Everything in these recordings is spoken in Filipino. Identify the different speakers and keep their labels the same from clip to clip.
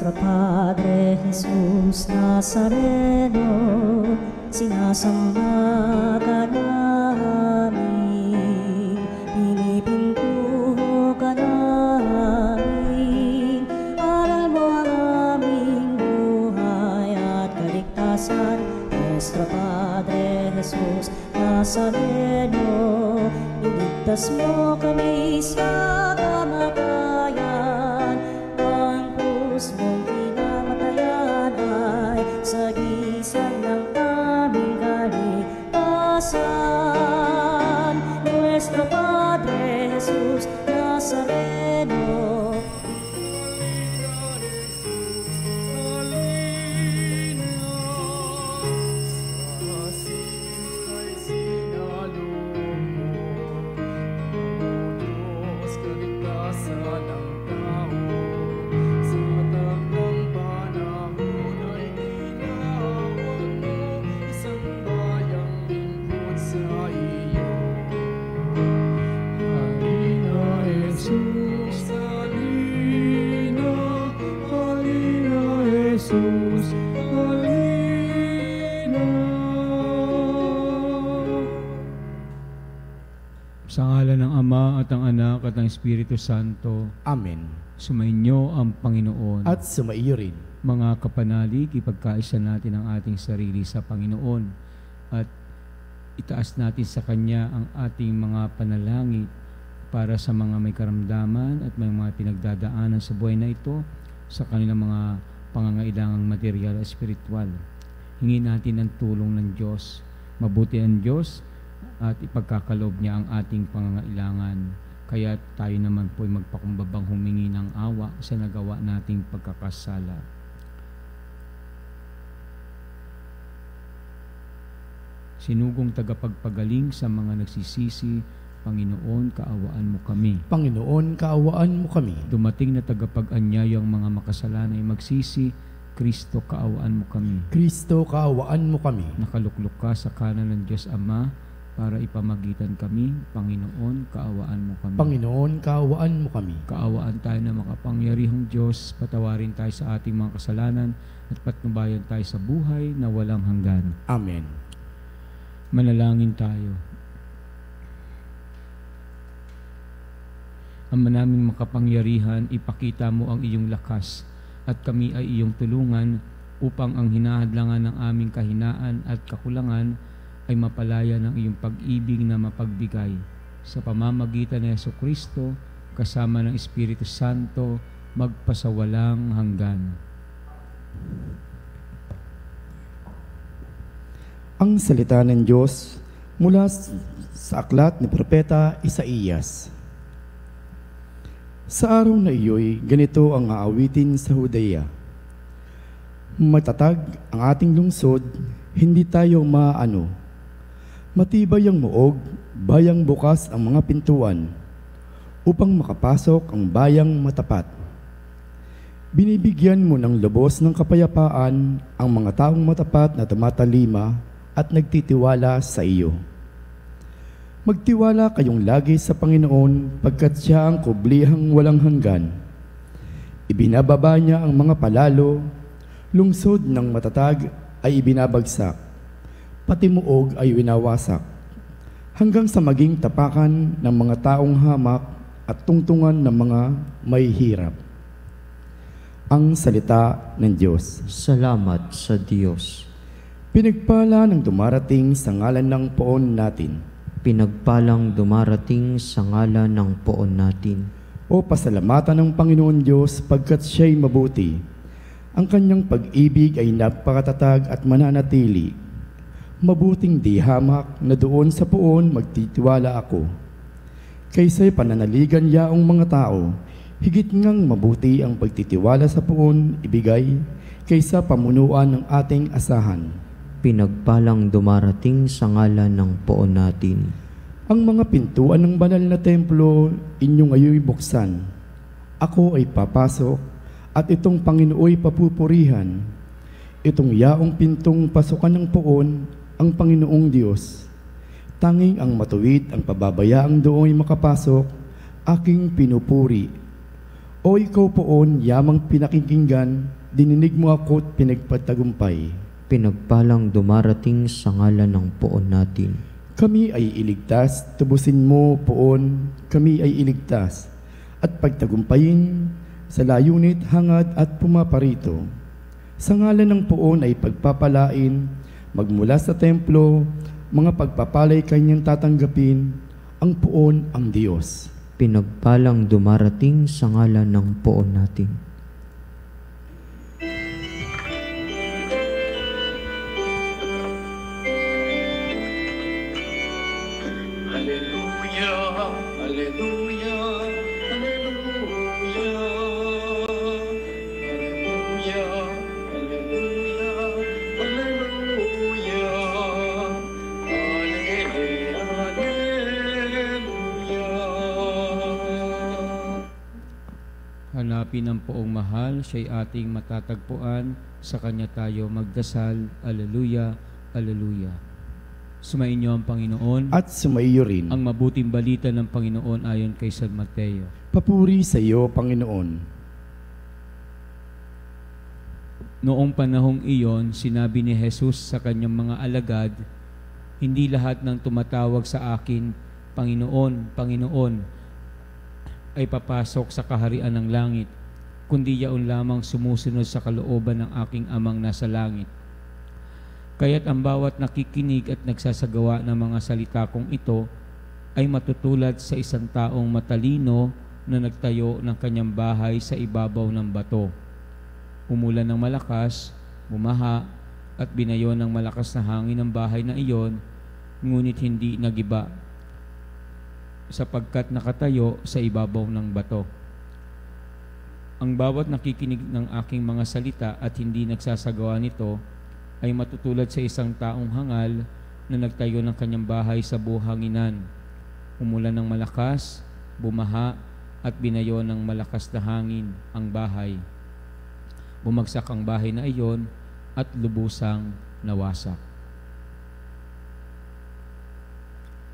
Speaker 1: Nuestro Padre Jesus Nazareno, sinasamba ka namin, pinipintuho ka namin, aral mo ang aming buhay at kaligtasan. Nuestro Padre Jesus Nazareno, iligtas mo kami sa kamatayan. Ang krus mong pinamatayan ay sagisag ng aming kaligtasan. Nuestro Padre Jesus Nazareno,
Speaker 2: sa ngalan ng Ama at ng Anak at ng Espiritu Santo.
Speaker 3: Amen.
Speaker 2: Sumainyo ang Panginoon.
Speaker 3: At sumaiyo rin.
Speaker 2: Mga kapanalig, ipagkaisa natin ang ating sarili sa Panginoon at itaas natin sa Kanya ang ating mga panalangin para sa mga may karamdaman at may mga pinagdadaanan sa buhay na ito, sa kanilang mga pangangailangang material at spiritual. Hingin natin ang tulong ng Diyos. Mabuti ang Diyos at ipagkakaloob niya ang ating pangangailangan. Kaya tayo naman po ay magpakumbabang humingi ng awa sa nagawa nating pagkakasala. Sinugong tagapagpagaling sa mga nagsisisi, Panginoon, kaawaan mo kami.
Speaker 3: Panginoon, kaawaan mo kami.
Speaker 2: Dumating na tagapag-anyayang mga makasalanay magsisi, Kristo, kaawaan mo kami.
Speaker 3: Kristo, kaawaan mo kami.
Speaker 2: Nakaluklok ka sa kanan ng Diyos Ama para ipamagitan kami, Panginoon, kaawaan mo kami.
Speaker 3: Panginoon, kaawaan mo kami.
Speaker 2: Kaawaan tayo na makapangyarihang Diyos, patawarin tayo sa ating mga kasalanan at patnubayan tayo sa buhay na walang hanggan.
Speaker 3: Amen.
Speaker 2: Manalangin tayo. Ama naming makapangyarihan, ipakita mo ang iyong lakas at kami ay iyong tulungan upang ang hinahadlangan ng aming kahinaan at kakulangan ay mapalaya ng iyong pag-ibig na mapagbigay sa pamamagitan ni Jesucristo kasama ng Espiritu Santo magpasawalang hanggan.
Speaker 3: Ang salita ng Diyos mula sa aklat ni Propeta Isaías. Sa araw na iyo'y ganito ang aawitin sa Judea. Matatag ang ating lungsod, hindi tayo maano. Matibay ang muog, bayang bukas ang mga pintuan, upang makapasok ang bayang matapat. Binibigyan mo ng lubos ng kapayapaan ang mga taong matapat na tumatalima at nagtitiwala sa iyo. Magtiwala kayong lagi sa Panginoon pagkat siya ang kublihang walang hanggan. Ibinababa niya ang mga palalo, lungsod ng matatag ay ibinabagsak, pati muog ay winawasak, hanggang sa maging tapakan ng mga taong hamak at tungtungan ng mga may hirap. Ang salita ng Diyos.
Speaker 4: Salamat sa Diyos.
Speaker 3: Pinagpala ng dumarating sa ngalan ng poon natin.
Speaker 4: Pinagpalang dumarating sa ngalan ng poon natin.
Speaker 3: O pasalamatan ng Panginoon Diyos pagkat siya'y mabuti. Ang kanyang pag-ibig ay napakatatag at mananatili. Mabuting di hamak na doon sa poon magtitiwala ako. Kaysa'y pananaligan yaong mga tao, higit ngang mabuti ang pagtitiwala sa poon ibigay kaysa pamunuan ng ating asahan.
Speaker 4: Pinagpalang dumarating sa ngalan ng poon natin.
Speaker 3: Ang mga pintuan ng banal na templo inyong ayo'y buksan. Ako ay papasok at itong Panginooy papupurihan. Itong yaong pintong pasukan ng poon ang Panginoong Diyos. Tanging ang matuwid ang pababayaang dooy makapasok, aking pinupuri. O ikaw poon, yamang pinakikinggan, Dininig mo ako at pinagpatagumpay.
Speaker 4: Pinagpalang dumarating sa ngalan ng poon natin.
Speaker 3: Kami ay iligtas, tubusin mo, poon, kami ay iligtas. At pagtagumpayin sa layunit, hangad at pumaparito. Sa ngalan ng poon ay pagpapalain, magmula sa templo, mga pagpapalay kanyang tatanggapin, ang poon ang Diyos.
Speaker 4: Pinagpalang dumarating sa ngalan ng poon natin.
Speaker 3: Hallelujah, hallelujah, hallelujah. Hallelujah, hallelujah, hallelujah. Hallelujah.
Speaker 2: Hanapin ang poong mahal, siya'y ating matatagpuan, sa Kanya tayo magdasal. Alleluia, Alleluia. Sumainyo ang Panginoon.
Speaker 3: At sumaiyo rin.
Speaker 2: Ang mabuting balita ng Panginoon ayon kay San Mateo.
Speaker 3: Papuri sa iyo, Panginoon.
Speaker 2: Noong panahong iyon, sinabi ni Jesus sa kanyang mga alagad, hindi lahat ng tumatawag sa akin, Panginoon, Panginoon, ay papasok sa kaharian ng langit, kundi yaon lamang sumusunod sa kalooban ng aking amang nasa langit. Kaya't ang bawat nakikinig at nagsasagawa ng mga salita kong ito ay matutulad sa isang taong matalino na nagtayo ng kanyang bahay sa ibabaw ng bato. Umulan ng malakas, bumaha, at binayo ng malakas na hangin ang bahay na iyon, ngunit hindi nagiba, sapagkat nakatayo sa ibabaw ng bato. Ang bawat nakikinig ng aking mga salita at hindi nagsasagawa nito ay matutulad sa isang taong hangal na nagtayo ng kanyang bahay sa buhanginan. Umulan ng malakas, bumaha, at binayo ng malakas na hangin ang bahay. Bumagsak ang bahay na iyon at lubusang nawasak.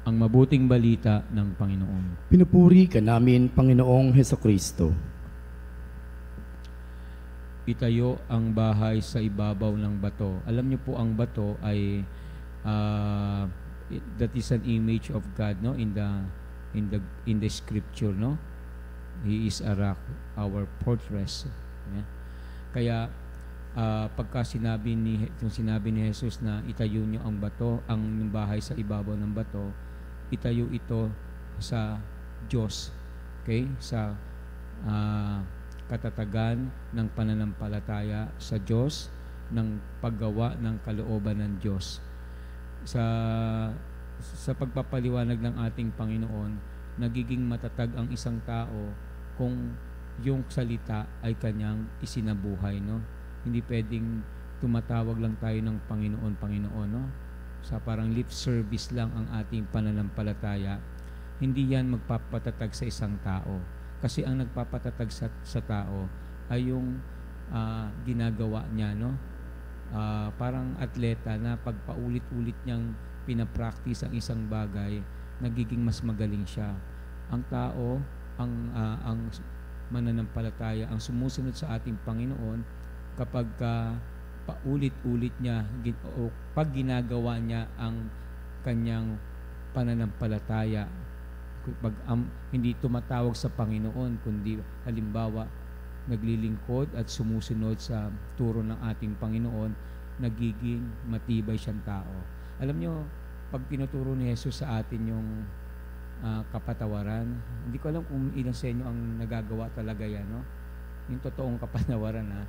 Speaker 2: Ang mabuting balita ng Panginoon.
Speaker 3: Pinupuri ka namin, Panginoong Hesukristo.
Speaker 2: Itayo ang bahay sa ibabaw ng bato. Alam niyo po, ang bato ay that is an image of God, no, in the scripture, no. He is a rock, our fortress. Yeah. Kaya pagka sinabi ni Jesus na itayo niyo ang bato, ang bahay sa ibabaw ng bato, itayo ito sa Diyos. Okay? Sa katatagan ng pananampalataya sa Diyos, ng paggawa ng kalooban ng Diyos. Sa pagpapaliwanag ng ating Panginoon, nagiging matatag ang isang tao kung yung salita ay kanyang isinabuhay, no? Hindi pwedeng tumatawag lang tayo ng Panginoon, Panginoon, no? Sa parang lip service lang ang ating pananampalataya. Hindi yan magpapatatag sa isang tao. Kasi ang nagpapatatag sa tao ay yung ginagawa niya, no? Parang atleta na pagpaulit-ulit niyang pinapractice ang isang bagay, nagiging mas magaling siya. Ang tao, ang mananampalataya, ang sumusunod sa ating Panginoon, kapag paulit-ulit niya o pag ginagawa niya ang kanyang pananampalataya, pag hindi tumatawag sa Panginoon, kundi halimbawa naglilingkod at sumusunod sa turo ng ating Panginoon, nagiging matibay siyang tao. Alam nyo, pag tinuturo ni Jesus sa atin yung kapatawaran, hindi ko alam kung ilan sa inyo ang nagagawa talaga yan, no? Yung totoong kapatawaran, ha?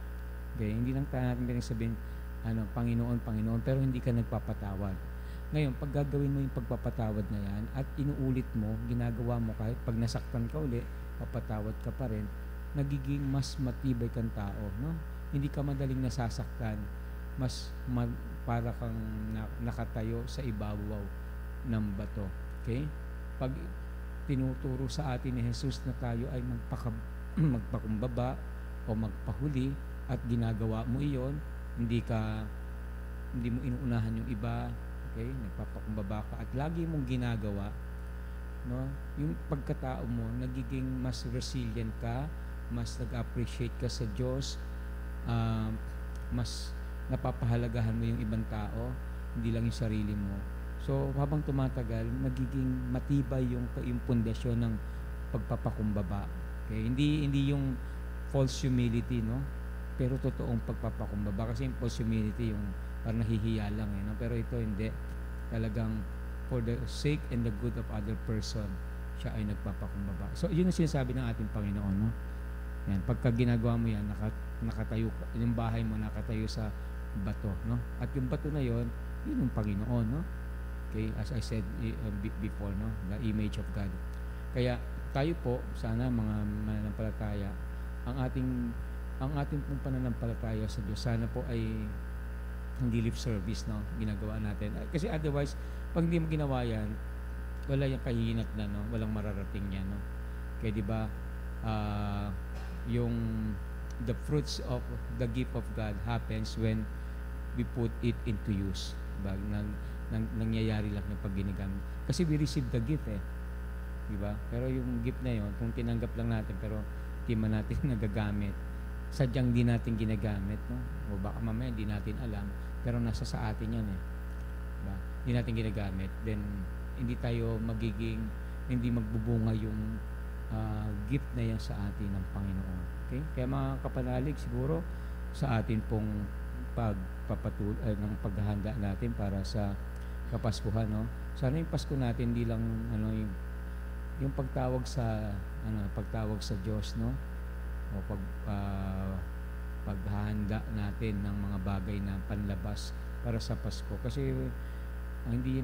Speaker 2: Okay, hindi lang natin sabihin, Panginoon, Panginoon, pero hindi ka nagpapatawad. Ngayon, pag gagawin mo yung pagpapatawad na yan at inuulit mo, ginagawa mo kahit pag nasaktan ka uli, papatawad ka pa rin, nagiging mas matibay kang tao, no? Hindi ka madaling nasasaktan, mas para kang nakatayo sa ibabaw ng bato. Okay? Pag tinuturo sa atin ni Jesus na tayo ay magpakumbaba o magpahuli at ginagawa mo iyon, hindi mo inuunahan yung iba, okay? Nagpapakumbaba ka at lagi mong ginagawa, no? Yung pagkatao mo, nagiging mas resilient ka, mas nag-appreciate ka sa Diyos, mas napapahalagahan mo yung ibang tao, hindi lang yung sarili mo. So, habang tumatagal, nagiging matibay yung pundasyon ng pagpapakumbaba. Okay? Hindi yung false humility, no? Pero totoong pagpapakumbaba. Kasi yung false humility, yung parang nahihiya lang, no? Pero ito hindi. Talagang for the sake and the good of other person, siya ay nagpapakumbaba. So, yun ang sinasabi ng ating Panginoon, no? Yan, pagka ginagawa mo yan, nakatayo, yung bahay mo nakatayo sa bato, no? At yung bato na yon, yun yung Panginoon, no? Okay, as I said before, no? The image of God. Kaya tayo po, sana mga mananampalataya, ang ating pong pananampalataya sa Diyos, sana po ay hindi lip service, no? Ginagawa natin. Kasi otherwise, pag hindi mo ginawa yan, wala yung kahinat na, no? Walang mararating yan, no? Kaya di ba, yung the fruits of the gift of God happens when we put it into use. Diba? Nangyayari lang yung pag ginagamit. Kasi we receive the gift, diba? Pero yung gift na yon, kung tinanggap lang natin pero di man natin nagagamit, sadyang di natin ginagamit, no? O baka mamaya di natin alam, pero nasa sa atin yan, diba? Di natin ginagamit, then hindi tayo hindi magbubunga yung gift na yan sa atin ng Panginoon. Okay? Kaya mga kapanalig, siguro sa atin pong ng paghahanda natin para sa Kapaskuhan, no? Sana yung Pasko natin hindi lang yung pagtawag sa Diyos, no? O paghahanda natin ng mga bagay na panlabas para sa Pasko, kasi hindi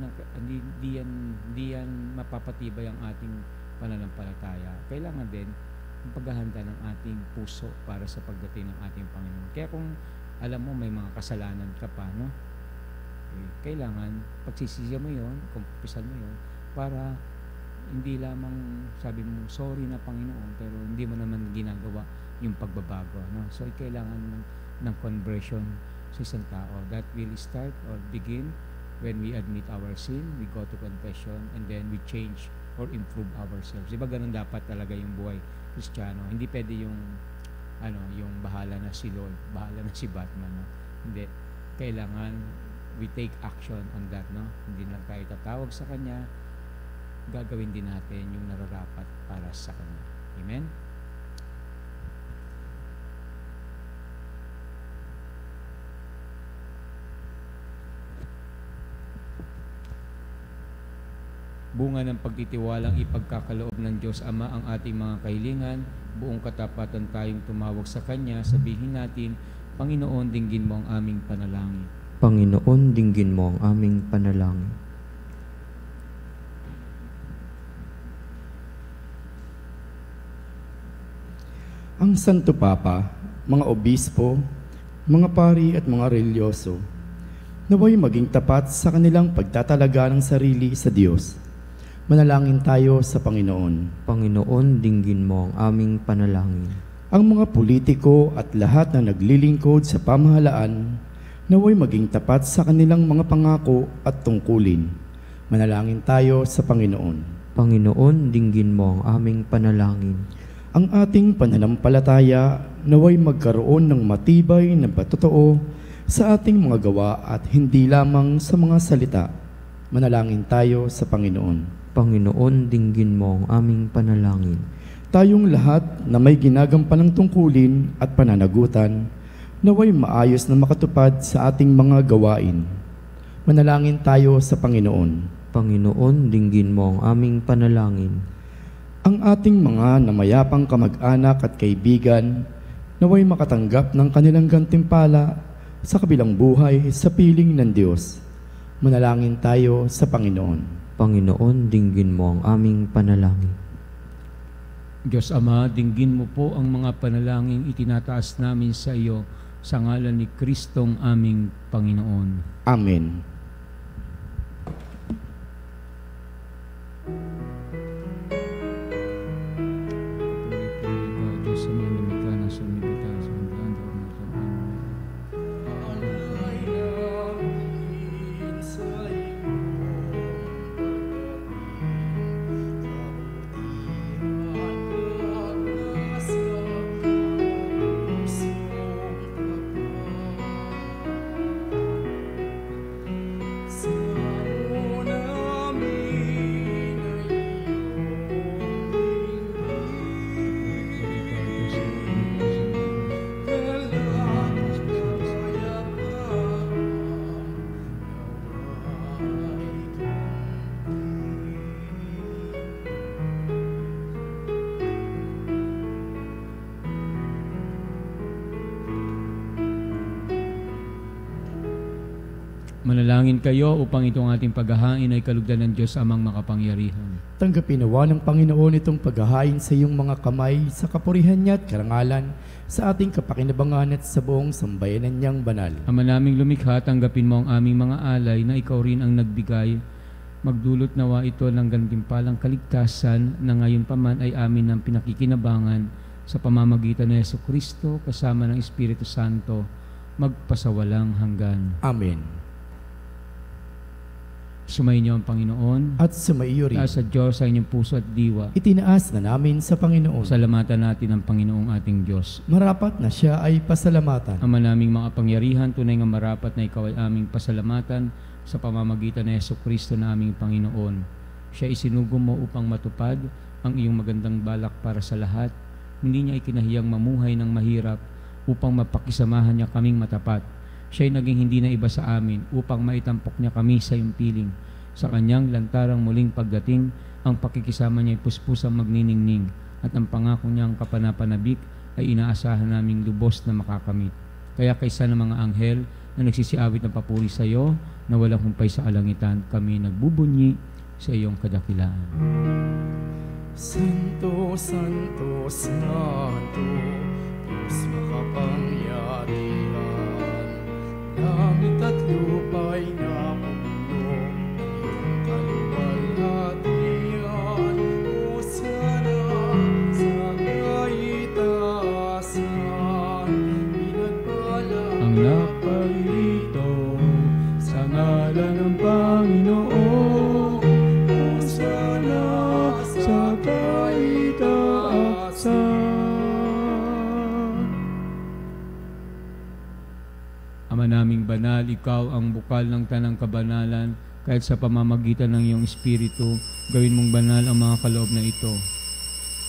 Speaker 2: yan mapapatibay ang ating pananampalataya. Kailangan din ang paghahanda ng ating puso para sa pagdating ng ating Panginoon. Kaya kung alam mo may mga kasalanan ka pa, no? Kailangan pagsisisihan mo yon, kumpisan mo yon, para hindi lamang sabi mo, sorry na Panginoon, pero hindi mo naman ginagawa yung pagbabago, no? So, kailangan ng conversion sa isang tao. That will start or begin when we admit our sin, we go to confession, and then we change or improve ourselves. Diba ganun dapat talaga yung buhay Kristiyano? Hindi pwede yung bahala na si Lord, bahala na si Batman, no? Hindi. Kailangan we take action on that, no? Hindi lang tayo tatawag sa Kanya, gagawin din natin yung nararapat para sa Kanya. Amen? Bunga ng pagtitiwalang ipagkakaloob ng Diyos Ama ang ating mga kahilingan, buong katapatan tayong tumawag sa Kanya, sabihin natin, Panginoon, dinggin mo ang aming panalangin.
Speaker 4: Panginoon, dinggin mo ang aming panalangin.
Speaker 3: Ang Santo Papa, mga obispo, mga pari at mga religyoso, naway maging tapat sa kanilang pagtatalaga ng sarili sa Diyos. Manalangin tayo sa Panginoon.
Speaker 4: Panginoon, dinggin mo ang aming panalangin.
Speaker 3: Ang mga politiko at lahat na naglilingkod sa pamahalaan, naway maging tapat sa kanilang mga pangako at tungkulin. Manalangin tayo sa Panginoon.
Speaker 4: Panginoon, dinggin mo ang aming panalangin.
Speaker 3: Ang ating pananampalataya naway magkaroon ng matibay na patotoo sa ating mga gawa at hindi lamang sa mga salita. Manalangin tayo sa Panginoon.
Speaker 4: Panginoon, dinggin mo ang aming panalangin.
Speaker 3: Tayong lahat na may ginagampalang tungkulin at pananagutan, naway maayos na makatupad sa ating mga gawain. Manalangin tayo sa Panginoon.
Speaker 4: Panginoon, dinggin mo ang aming panalangin.
Speaker 3: Ang ating mga namayapang kamag-anak at kaibigan, naway makatanggap ng kanilang gantimpala sa kabilang buhay sa piling ng Diyos. Manalangin tayo sa Panginoon.
Speaker 4: Panginoon, dinggin mo ang aming panalangin.
Speaker 2: Diyos Ama, dinggin mo po ang mga panalangin itinataas namin sa iyo sa ngalan ni Kristong aming Panginoon.
Speaker 3: Amen.
Speaker 2: Manalangin kayo upang itong ating paghahain ay kalugdan ng Diyos amang makapangyarihan.
Speaker 3: Tanggapin nawa ng Panginoon itong paghahain sa iyong mga kamay sa kapurihan niya at karangalan sa ating kapakinabangan at sa buong sambayanan niyang banal.
Speaker 2: Ama naming lumikha, tanggapin mo ang aming mga alay na ikaw rin ang nagbigay. Magdulot nawa ito ng gantimpalang kaligtasan na ngayon pa man ay amin ng pinakikinabangan sa pamamagitan ng Jesucristo kasama ng Espiritu Santo magpasawalang hanggan.
Speaker 3: Amen.
Speaker 2: Sumayin niyo ang Panginoon
Speaker 3: At sumaiyo rin.
Speaker 2: at sa Diyos sa inyong puso at diwa.
Speaker 3: Itinaas na namin sa Panginoon.
Speaker 2: Salamatan natin ang Panginoong ating Diyos.
Speaker 3: Marapat na siya ay pasalamatan.
Speaker 2: Ama naming mga pangyarihan, tunay nga marapat na ikaw ay aming pasalamatan sa pamamagitan ng Jesucristo na aming Panginoon. Siya isinugo mo upang matupad ang iyong magandang balak para sa lahat. Hindi niya ikinahiyang mamuhay ng mahirap upang mapakisamahan niya kaming matapat. Siya ay naging hindi na iba sa amin upang maitampok niya kami sa iyong piling. Sa kanyang lantarang muling pagdating, ang pakikisama niya ay puspusang magniningning at ang pangako niyang kapanapanabik ay inaasahan naming lubos na makakamit. Kaya kaysa ng mga anghel na nagsisiawit ng papuri sa iyo na walang humpay sa kalangitan, kami nagbubunyi sa iyong kadakilaan.
Speaker 3: Santo, Santo, Santo, Diyos makapangyarihan, langit at lupa'y napupuno ng iyong kaluwalhatian. Hosana sa kaitaasan, pinagpala
Speaker 2: Ang naparito sa ngalan ng Panginoon, Hosana sa kaitaasan. Ama naming banal, ikaw ang bukal ng tanang kabanalan, kahit sa pamamagitan ng iyong Espiritu, gawin mong banal ang mga kaloob na ito,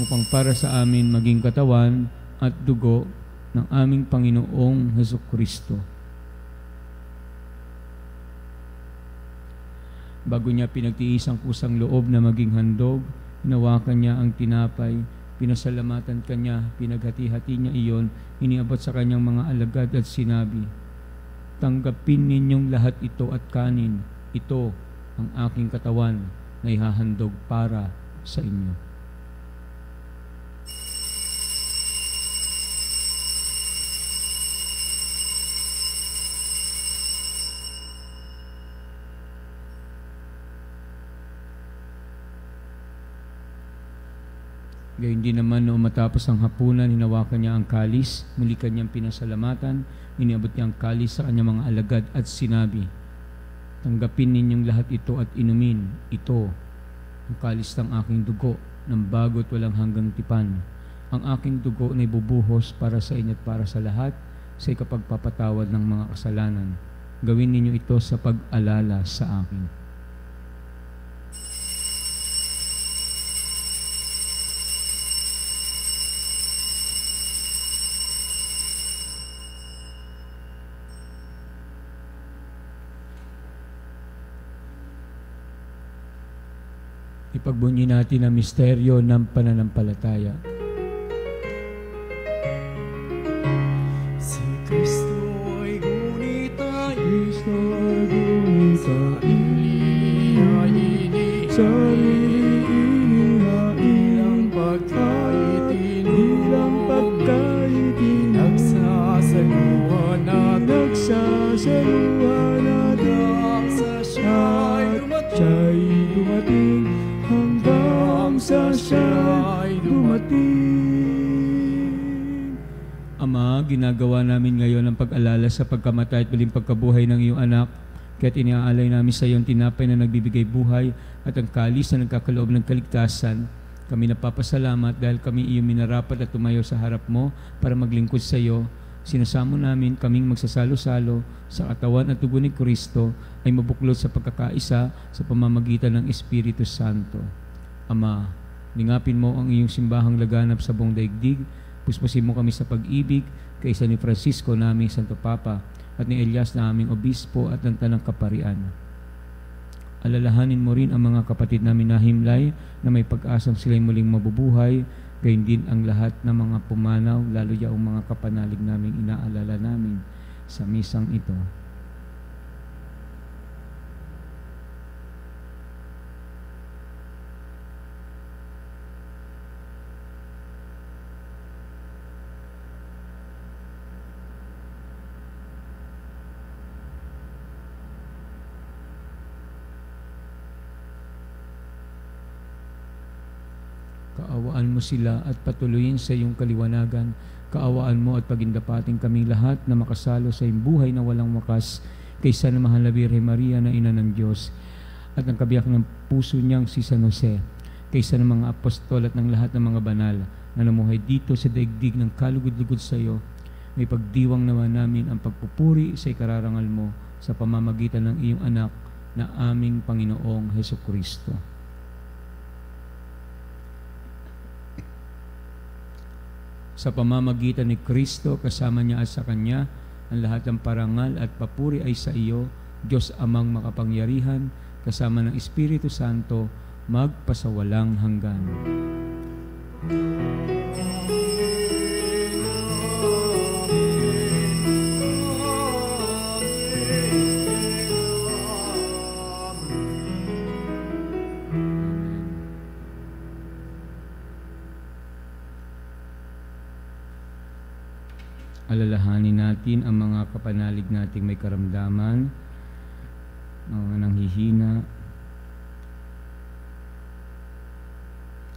Speaker 2: upang para sa amin maging katawan at dugo ng aming Panginoong Hesukristo. Bago niya pinagtiis ang kusang loob na maging handog, hinawakan niya ang tinapay, pinasalamatan kanya, pinaghati-hati niya iyon, iniabot sa kanyang mga alagad at sinabi, "Tanggapin ninyong lahat ito at kanin. Ito ang aking katawan na ihahandog para sa inyo." Gayun din naman noong matapos ang hapunan, hinawakan niya ang kalis, muli kanyang pinasalamatan, iniabot niya ang kalis sa kanyang mga alagad at sinabi, "Tanggapin ninyong lahat ito at inumin. Ito ang kalis ng aking dugo ng bago't walang hanggang tipan. Ang aking dugo na ibubuhos para sa inyo at para sa lahat sa ikapagpapatawad ng mga kasalanan. Gawin ninyo ito sa pag-alala sa akin." Ipagbunyi natin ang misteryo ng pananampalataya.
Speaker 3: Si Kristo ay gunita,
Speaker 2: Kristo ay gunita,
Speaker 3: inihaini, ilang pagkait nagsasaluhan natin, sa siya'y dumating, hanggang sa siya'y dumating.
Speaker 2: Ama, ginagawa namin ngayon ang pag-alala sa pagkamatay at muling pagkabuhay ng iyong anak. Kaya't iniaalay namin sa iyo ang tinapay na nagbibigay buhay at ang kalis na nagkakaloob ng kaligtasan. Kami napapasalamat dahil kami iyong minarapat at tumayo sa harap mo para maglingkod sa iyo. Sinasamo namin kaming magsasalo-salo sa katawan at dugo ni Kristo ay mabuklod sa pagkakaisa sa pamamagitan ng Espiritu Santo. Ama, lingapin mo ang iyong simbahang laganap sa buong daigdig. Puspusin mo kami sa pag-ibig kaysa ni Francisco naming Santo Papa at ni Elias na aming Obispo at ng Tanang Kaparian. Alalahanin mo rin ang mga kapatid namin na himlay na may pag-asang sila'y muling mabubuhay, gayon din ang lahat ng mga pumanaw, lalo yaong mga kapanalig naming inaalala namin sa misang ito. Kaawaan mo sila at patuloyin sa iyong kaliwanagan. Kaawaan mo at pagindapating kaming lahat na makasalo sa iyong buhay na walang wakas, kaysa na mahal na Birhen Maria na ina ng Diyos, at ang kabiyak ng puso niyang si San Jose, kaysa ng mga apostol at ng lahat ng mga banal na namuhay dito sa daigdig ng kalugod-lugod sa iyo. May pagdiwang naman namin ang pagpupuri sa ikararangal mo sa pamamagitan ng iyong anak na aming Panginoong Hesukristo. Sa pamamagitan ni Kristo, kasama niya at sa Kanya, ang lahat ng parangal at papuri ay sa iyo, Diyos Amang makapangyarihan, kasama ng Espiritu Santo, magpasawalang hanggan. Alalahanin natin ang mga kapanalig nating may karamdaman, mga nanghihina,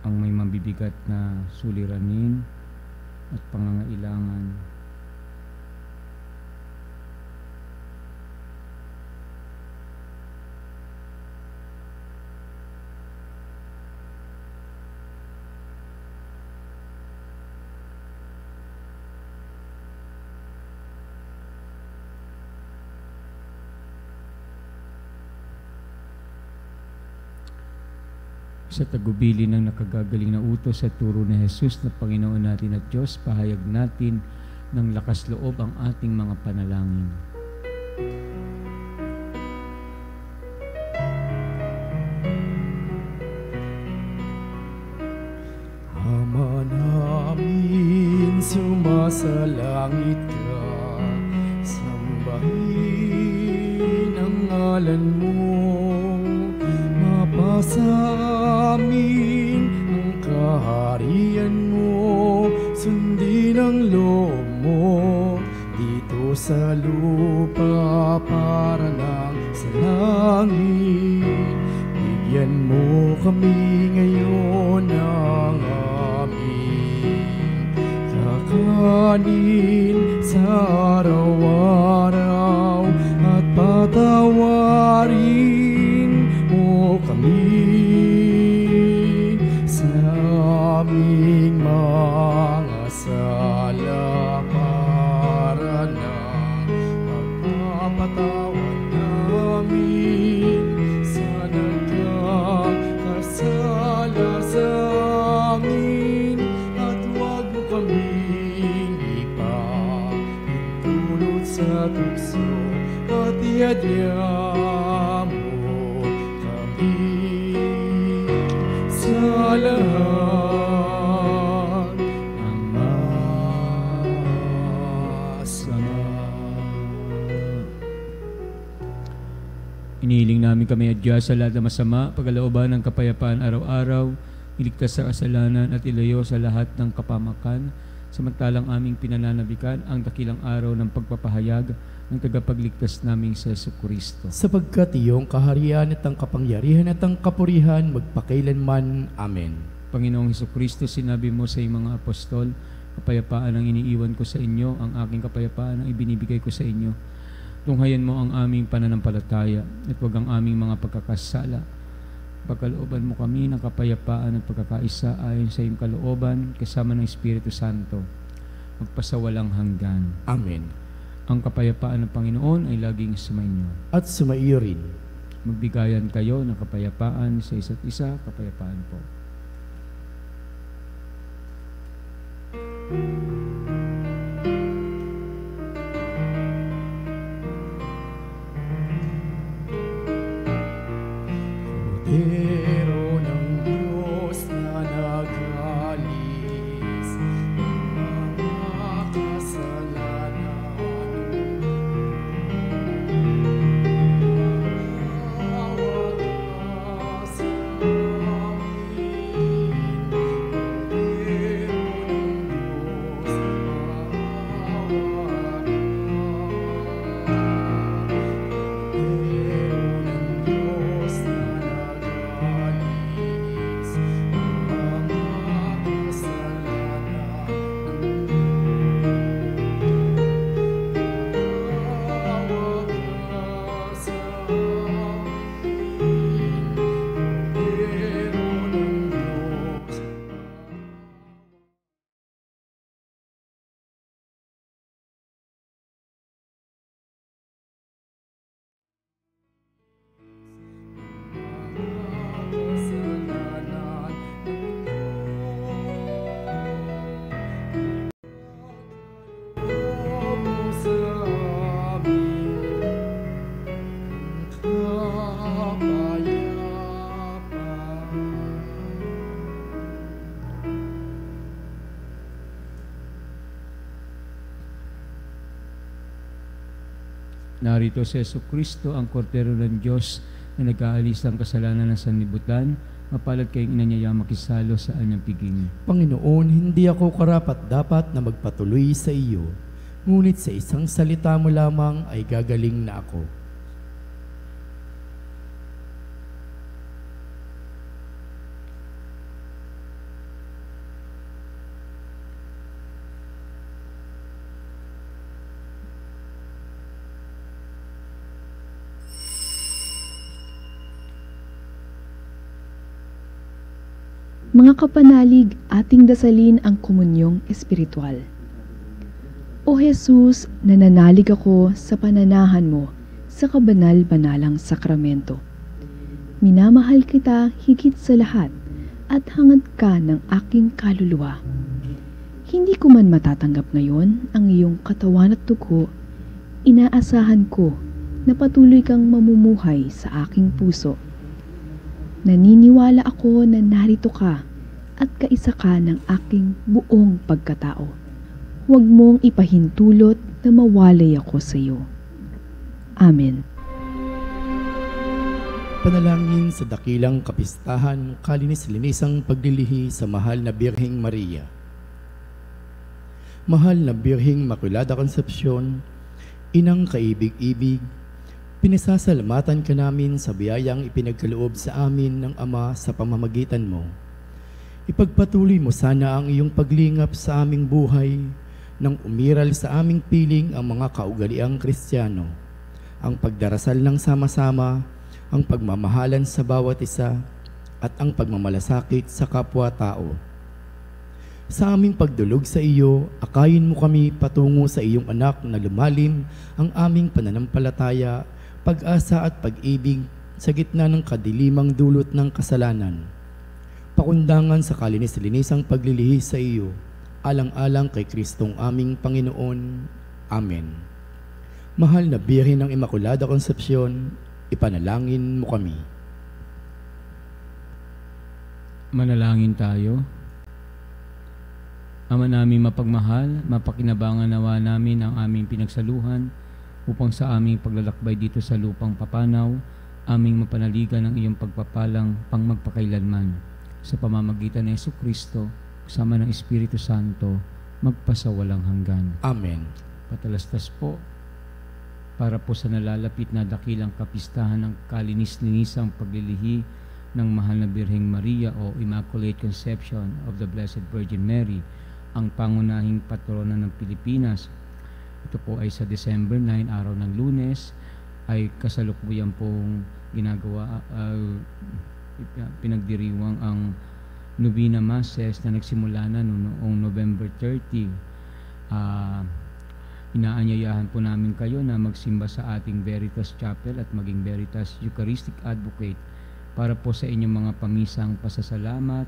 Speaker 2: ang may mabibigat na suliranin at pangangailangan. Sa tagubili ng nakagagaling na utos at turo ni Jesus na Panginoon natin at Diyos, pahayag natin ng lakas loob ang ating mga panalangin.
Speaker 3: Ama namin, sumasalangit ka, sambahin ang ngalan mo, mapasa amin ang kaharian mo, sundin ang loob mo dito sa lupa para lang sa langit. Bigyan mo kami ngayon ng aming kakanin sa araw-araw, at patawarin mo kami sa aming mga sala, para ng pagpapatawad namin sa nagkakasala sa amin, at huwag mo kaming ipahintulot sa tukso, at iadya mo kami sa lahat ng masama.
Speaker 2: Inihiling namin kami at Diyos sa lahat ng masama, pagkalooban ng kapayapaan araw-araw, iligtas sa kasalanan at ilayo sa lahat ng kapamakan, samantalang aming pinananabikan ang dakilang araw ng pagpapahayag ng tagapagligtas naming sa Jesucristo.
Speaker 3: Sapagkat iyong kaharian at ang kapangyarihan at ang kapurihan magpakailanman. Amen.
Speaker 2: Panginoong Jesucristo, sinabi mo sa iyong mga apostol, kapayapaan ang iniiwan ko sa inyo, ang aking kapayapaan ang ibinibigay ko sa inyo. Tunghayan mo ang aming pananampalataya at huwag ang aming mga pagkakasala. Pagkalooban mo kami ng kapayapaan at pagkakaisa ayon sa iyong kalooban, kasama ng Espiritu Santo, magpasawalang hanggan.
Speaker 3: Amen.
Speaker 2: Ang kapayapaan ng Panginoon ay laging sumainyo.
Speaker 3: At sumaiyo rin.
Speaker 2: Magbigayan kayo ng kapayapaan sa isa't isa, kapayapaan po.
Speaker 3: Kordero ng Diyos na nagalis ng mga kasalanan, tawag ka sa amin. Kordero ng Diyos, tawag ka. Kordero ng Diyos na nagalis
Speaker 2: Narito si Jesucristo, ang kordero ng Diyos na nag-aalis ng kasalanan ng sanlibutan. Mapalad kayong inanyayang makisalo sa anyang piging.
Speaker 3: Panginoon, hindi ako karapat-dapat na magpatuloy sa iyo, ngunit sa isang salita mo lamang ay gagaling na ako.
Speaker 5: Mga kapanalig, ating dasalin ang komunyong espiritual. O Jesus, nananalig ako sa pananahan mo sa kabanal-banalang sakramento. Minamahal kita higit sa lahat at hangad ka ng aking kaluluwa. Hindi ko man matatanggap ngayon ang iyong katawan at dugo, inaasahan ko na patuloy kang mamumuhay sa aking puso. Naniniwala ako na narito ka at kaisa ka ng aking buong pagkatao. Huwag mong ipahintulot na mawalay ako sa iyo. Amen.
Speaker 3: Panalangin sa dakilang kapistahan, kalinis-linisang paglilihi sa mahal na Birheng Maria. Mahal na Birheng Makulada Konsepsyon, inang kaibig-ibig, pinasasalamatan ka namin sa biyayang ipinagkaloob sa amin ng Ama sa pamamagitan mo. Ipagpatuloy mo sana ang iyong paglingap sa aming buhay nang umiral sa aming piling ang mga kaugaliang Kristiyano, ang pagdarasal ng sama-sama, ang pagmamahalan sa bawat isa, at ang pagmamalasakit sa kapwa-tao. Sa aming pagdulog sa iyo, akayin mo kami patungo sa iyong anak na lumalim ang aming pananampalataya, pag-asa at pag-ibig sa gitna ng kadilimang dulot ng kasalanan. Pakundangan sa kalinis-linisang paglilihi sa iyo, alang-alang kay Kristong aming Panginoon. Amen. Mahal na Birhen ng Immaculada Concepcion, ipanalangin mo kami.
Speaker 2: Manalangin tayo. Ama namin mapagmahal, mapakinabangan nawa namin ang aming pinagsaluhan upang sa aming paglalakbay dito sa lupang papanaw, aming mapanaligan ang iyong pagpapalang pangmagpakailanman. Sa pamamagitan ng Jesucristo, kasama ng Espiritu Santo, magpasawalang hanggan.
Speaker 3: Amen.
Speaker 2: Patalastas po, para po sa nalalapit na dakilang kapistahan ng kalinis-linisang paglilihi ng Mahal na Birheng Maria o Immaculate Conception of the Blessed Virgin Mary, ang pangunahing patrona ng Pilipinas. Ito po ay sa December 9, araw ng Lunes, ay kasalukuyan pong ginagawa, pinagdiriwang ang Novena Masses na nagsimula na noong November 30. Inaanyayahan po namin kayo na magsimba sa ating Veritas Chapel at maging Veritas Eucharistic Advocate para po sa inyong mga pamisang pasasalamat,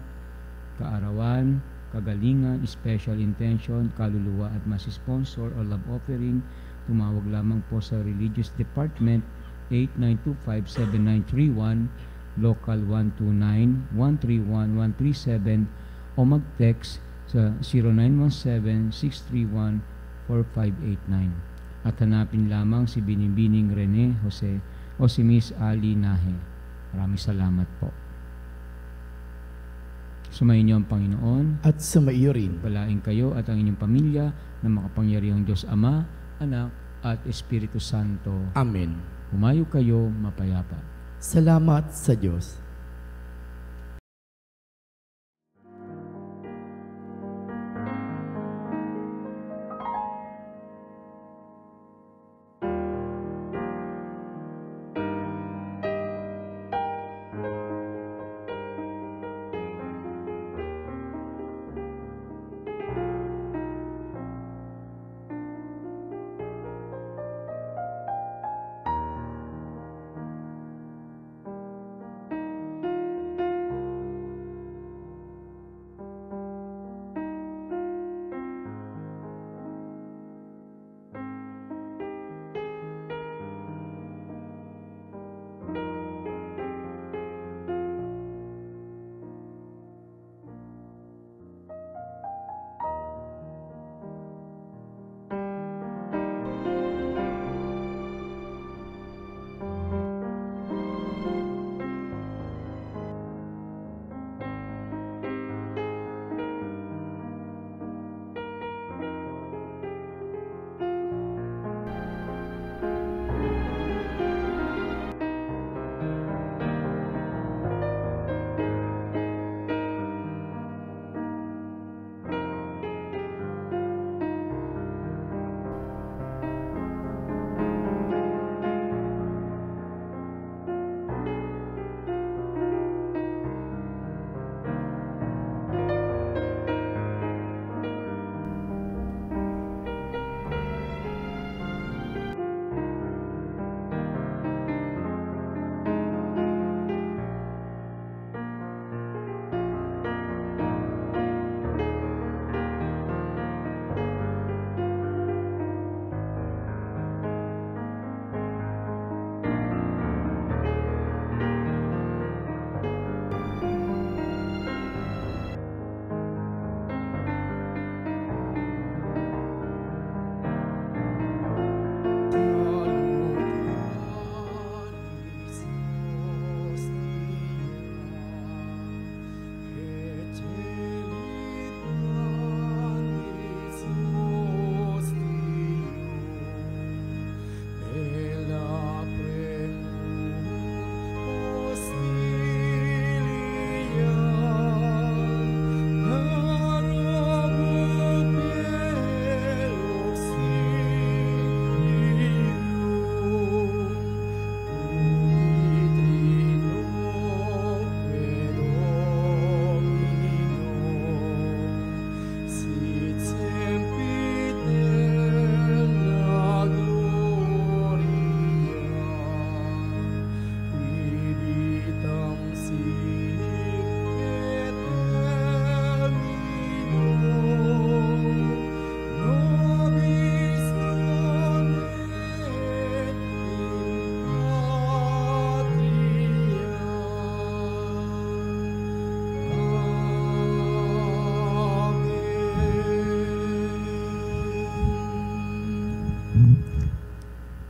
Speaker 2: kaarawan, kagalingan, special intention, kaluluwa at masi-sponsor o love offering. Tumawag lamang po sa Religious Department 8925-7931, local 129-131-137 o mag-text sa 0917-631-4589. At hanapin lamang si Binibining Rene Jose o si Miss Ali Nahe. Maraming salamat po. Sumayin niyo ang Panginoon
Speaker 3: At sumaiyo rin.
Speaker 2: palain kayo at ang inyong pamilya ng makapangyarihang Diyos Ama, Anak at Espiritu Santo.
Speaker 3: Amen.
Speaker 2: Humayo kayo mapayapa.
Speaker 3: Salamat sa Diyos.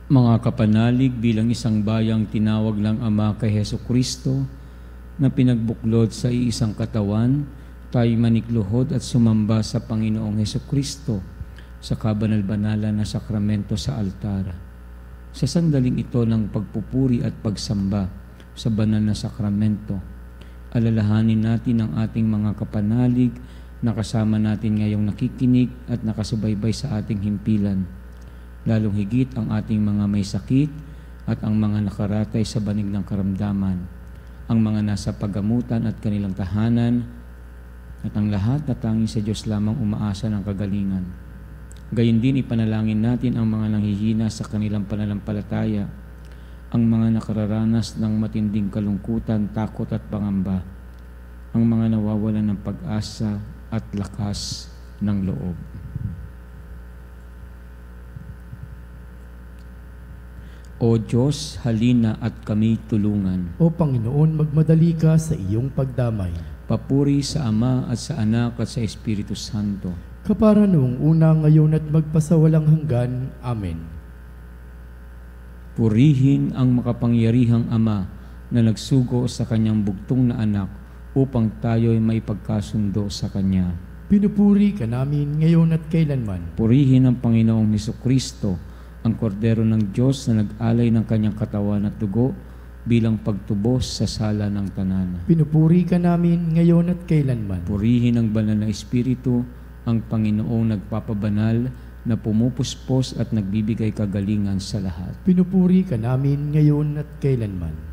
Speaker 2: Mga kapanalig, bilang isang bayang tinawag ng Ama kay Heso Kristo na pinagbuklod sa iisang katawan, tayo manikluhod at sumamba sa Panginoong Heso Kristo sa kabanal-banalan na sakramento sa altar. Sa sandaling ito ng pagpupuri at pagsamba sa banal na sakramento, alalahanin natin ang ating mga kapanalig na kasama natin ngayong nakikinig at nakasubaybay sa ating himpilan, lalong higit ang ating mga may sakit at ang mga nakaratay sa banig ng karamdaman, ang mga nasa paggamutan at kanilang tahanan, at ang lahat na tanging sa Diyos lamang umaasa ng kagalingan. Gayon din ipanalangin natin ang mga nanghihina sa kanilang pananampalataya, ang mga nakararanas ng matinding kalungkutan, takot at pangamba, ang mga nawawalan ng pag-asa at lakas ng loob. O Diyos, halina at kami tulungan.
Speaker 3: O Panginoon, magmadali ka sa iyong pagdamay.
Speaker 2: Papuri sa Ama at sa Anak at sa Espiritu Santo.
Speaker 3: Kapara noong una, ngayon at magpasawalang hanggan. Amen.
Speaker 2: Purihin ang makapangyarihang Ama na nagsugo sa kanyang bugtong na anak upang tayo'y may pagkasundo sa Kanya.
Speaker 3: Pinupuri ka namin ngayon at kailanman.
Speaker 2: Purihin ang Panginoong Hesukristo, ang kordero ng Diyos na nag-alay ng kanyang katawan at dugo bilang pagtubos sa sala ng tanan.
Speaker 3: Pinupuri ka namin ngayon at kailanman.
Speaker 2: Purihin ang banal na Espiritu, ang Panginoong nagpapabanal na pumupuspos at nagbibigay kagalingan sa lahat.
Speaker 3: Pinupuri ka namin ngayon at kailanman.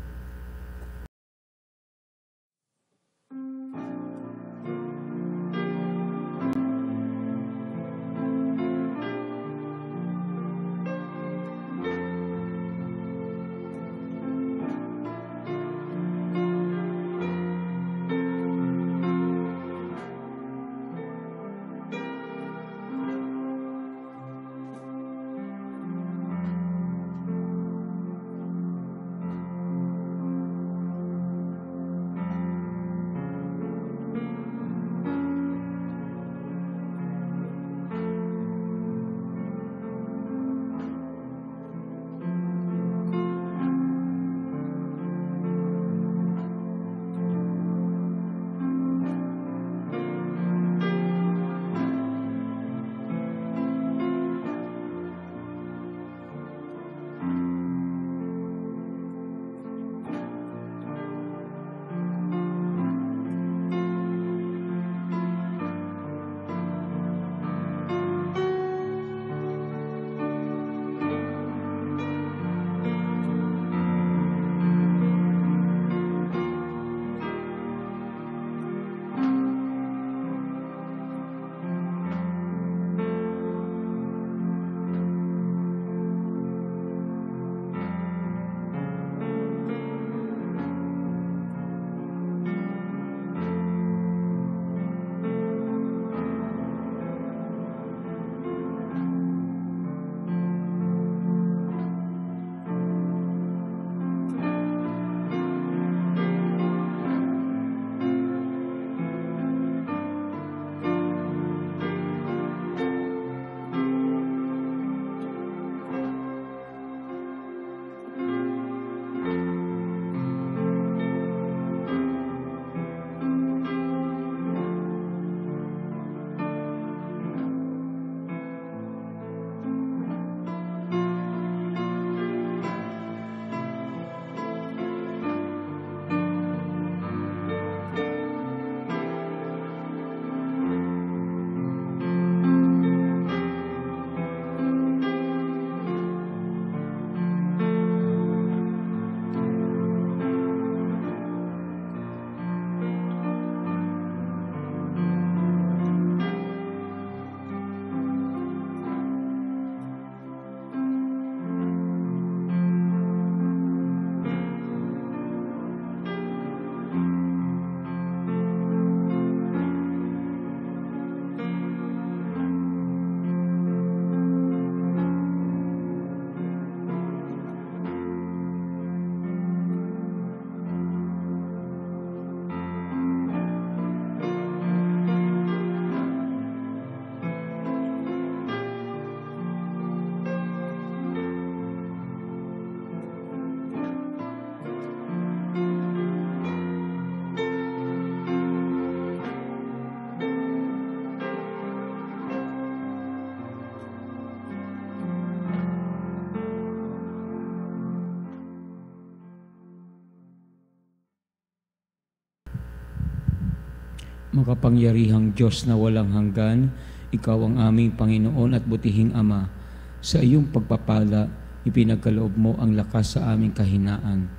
Speaker 2: Makapangyarihang Diyos na walang hanggan, Ikaw ang aming Panginoon at butihing Ama. Sa iyong pagpapala, ipinagkaloob mo ang lakas sa aming kahinaan.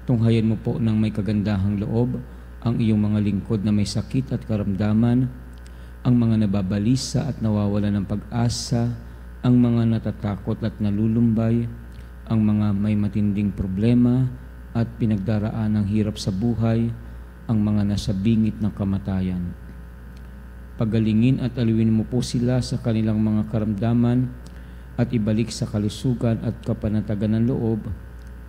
Speaker 2: Tunghayan mo po ng may kagandahang loob ang iyong mga lingkod na may sakit at karamdaman, ang mga nababalisa at nawawala ng pag-asa, ang mga natatakot at nalulumbay, ang mga may matinding problema at pinagdaraan ng hirap sa buhay, ang mga nasa bingit ng kamatayan. Pagalingin at aliwin mo po sila sa kanilang mga karamdaman at ibalik sa kalusugan at kapanatagan ng loob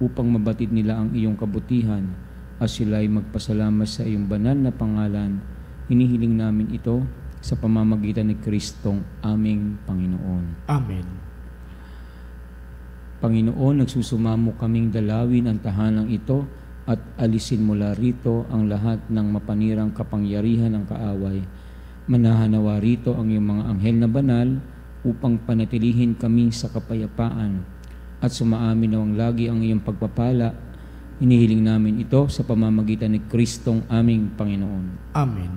Speaker 2: upang mabatid nila ang iyong kabutihan at sila ay magpasalamat sa iyong banal na pangalan. Hinihiling namin ito sa pamamagitan ni Kristong aming Panginoon.
Speaker 3: Amen.
Speaker 2: Panginoon, nagsusumamo kaming dalawin ang tahanang ito at alisin mula rito ang lahat ng mapanirang kapangyarihan ng kaaway. Manahanawa rito ang iyong mga anghel na banal upang panatilihin kami sa kapayapaan at sumaamin nawang lagi ang iyong pagpapala. Hinihiling namin ito sa pamamagitan ni Kristong aming Panginoon.
Speaker 3: Amen.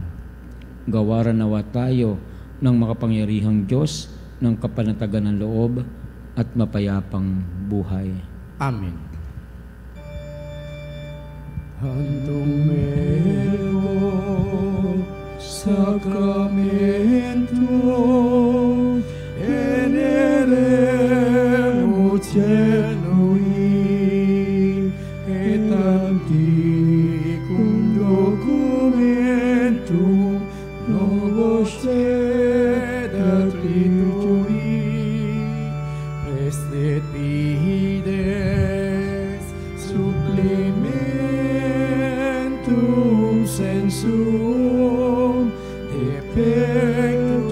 Speaker 2: Gawaran nawa tayo ng makapangyarihang Diyos ng kapanatagan ng loob at mapayapang buhay.
Speaker 3: Amen. Handong mero sacramento eneremo cielui et anticum documentum novos sed atrituri prestet fides supplementum sensum defectui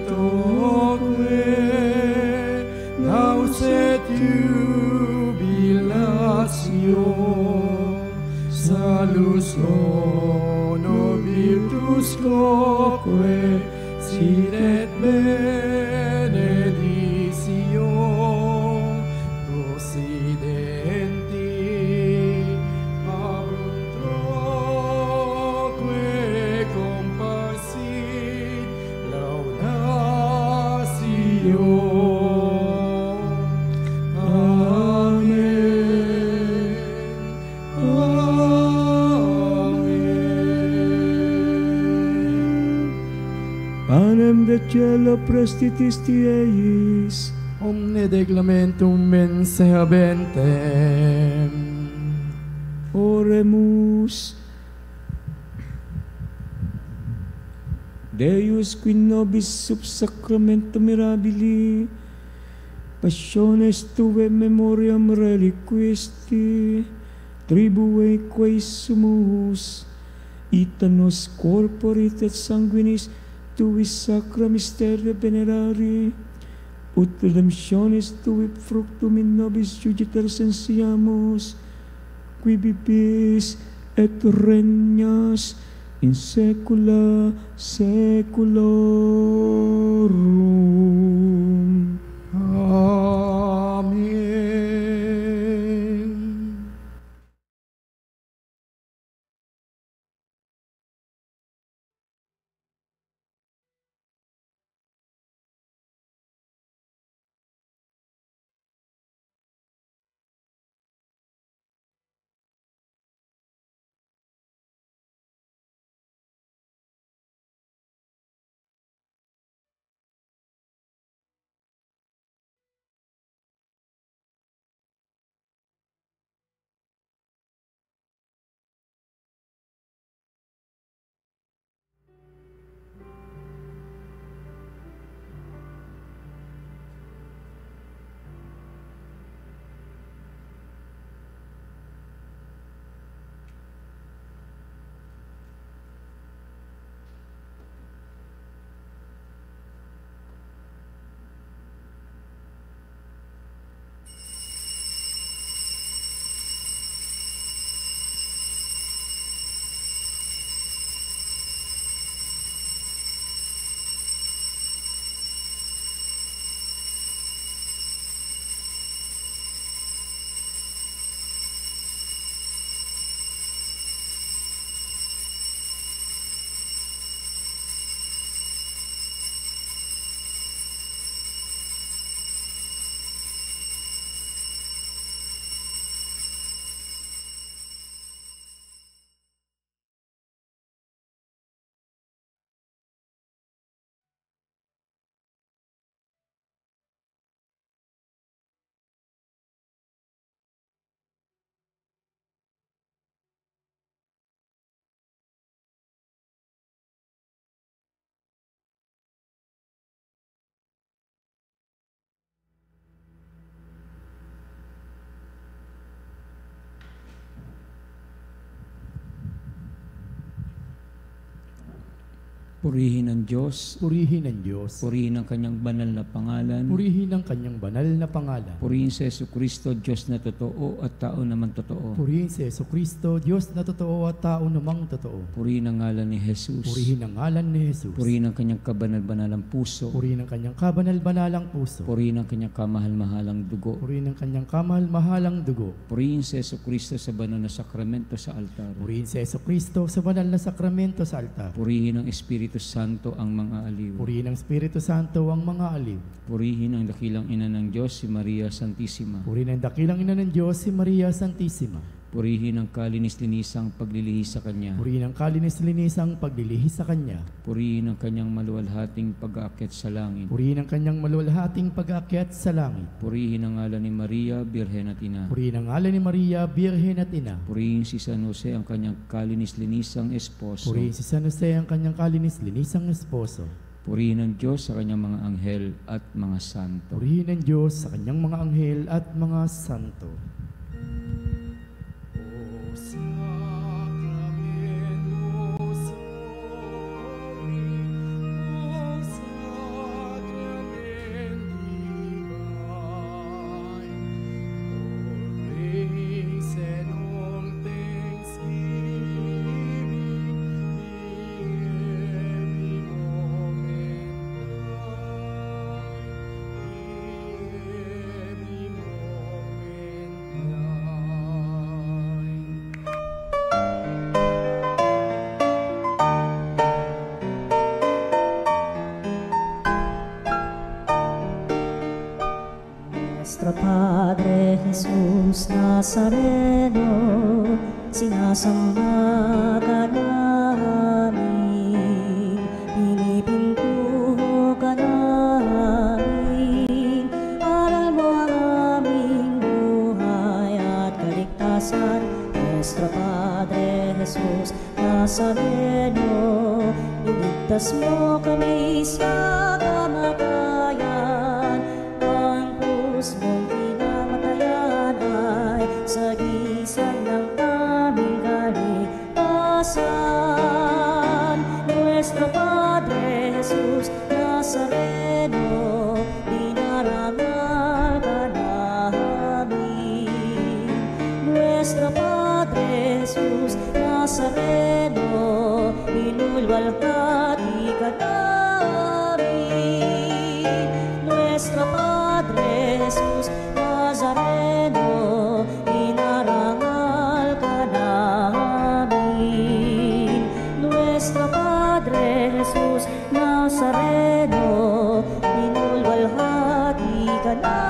Speaker 3: genitoque nauset jubilatio salus ono virtus quoque sinet benedictio prosidenti abrum troque compassit laudatio. Amen. Amen.
Speaker 2: Panem de cielo prestitis tieis,
Speaker 3: Omne declamentum mense habentem.
Speaker 2: oremus. Deus qui nobis sub sacramento mirabili, passiones tuae memoriam reliquisti, tribue quae sumus, itanos corporis et sanguinis tui sacra mysteria venerari, ut redemptionis tui fructum in nobis jugiter sensiamus, qui vivis et regnas in saecula saeculorum. Purihin ang Diyos.
Speaker 3: Purihin ang Diyos.
Speaker 2: Purihin ang kanyang banal na pangalan.
Speaker 3: Purihin ang kanyang banal na pangalan.
Speaker 2: Purihin si Jesucristo, Diyos na totoo at tao naman totoo.
Speaker 3: Purihin si Jesucristo, Diyos na totoo at tao namang totoo.
Speaker 2: Purihin ang ngalan ni Jesus.
Speaker 3: Purihin ang ngalan ni Jesus.
Speaker 2: Purihin ang kanyang kabanal-banalang puso.
Speaker 3: Purihin ang kanyang kabanal-banalang puso.
Speaker 2: Purihin ang kanyang kamahal-mahalang dugo.
Speaker 3: Purihin ang kanyang kamahal-mahalang dugo.
Speaker 2: Purihin si Jesucristo sa banal na sakramento sa altar.
Speaker 3: Purihin si Jesucristo sa banal na sakramento sa altar.
Speaker 2: Purihin ang Espiritu Santo ang mga aliw.
Speaker 3: Purihin ang Espiritu Santo ang mga aliw.
Speaker 2: Purihin ang dakilang ina ng Diyos, si Maria Santissima.
Speaker 3: Purihin ang dakilang ina ng Diyos, si Maria Santissima.
Speaker 2: Purihin ang kalinis-linisang paglilihis sa Kanya.
Speaker 3: Purihin ang kalinis-linisang paglilihis sa Kanya.
Speaker 2: Purihin ang Kanyang maluwalhating pag-aakyat sa langit.
Speaker 3: Purihin ang kanyang maluwalhating pag-aakyat sa langit.
Speaker 2: Purihin ang ngalan ni Maria, Birhen at Ina.
Speaker 3: Purihin ang ngalan ni Maria, Birhen at Ina.
Speaker 2: Purihin si San Jose ang kanyang kalinis-linisang esposo.
Speaker 3: Purihin si San Jose ang kanyang kalinis-linisang esposo.
Speaker 2: Purihin ang Diyos sa kanyang mga anghel at mga santo.
Speaker 3: Purihin ang Diyos sa kanyang mga anghel at mga santo.
Speaker 1: Nuestro Padre Jesus Nazareno, sinasamba ka namin, pinipintuho ka namin, aral mo ang aming buhay at kaligtasan. Nuestro Padre Jesus Nazareno, iligtas mo kami sa kamatayan, ang krus mong pinamatayan ay sagisag ng aming kaligtasan. Nuestro Padre Jesus Nazareno, dinarangal ka namin. Nuestro Padre Jesus Nazareno, inulwalhati ka namin. Nuestro Padre Jesus Nazareno, inarangal ka namin. Nuestro Padre Jesus Nazareno, inulwalhati ka namin.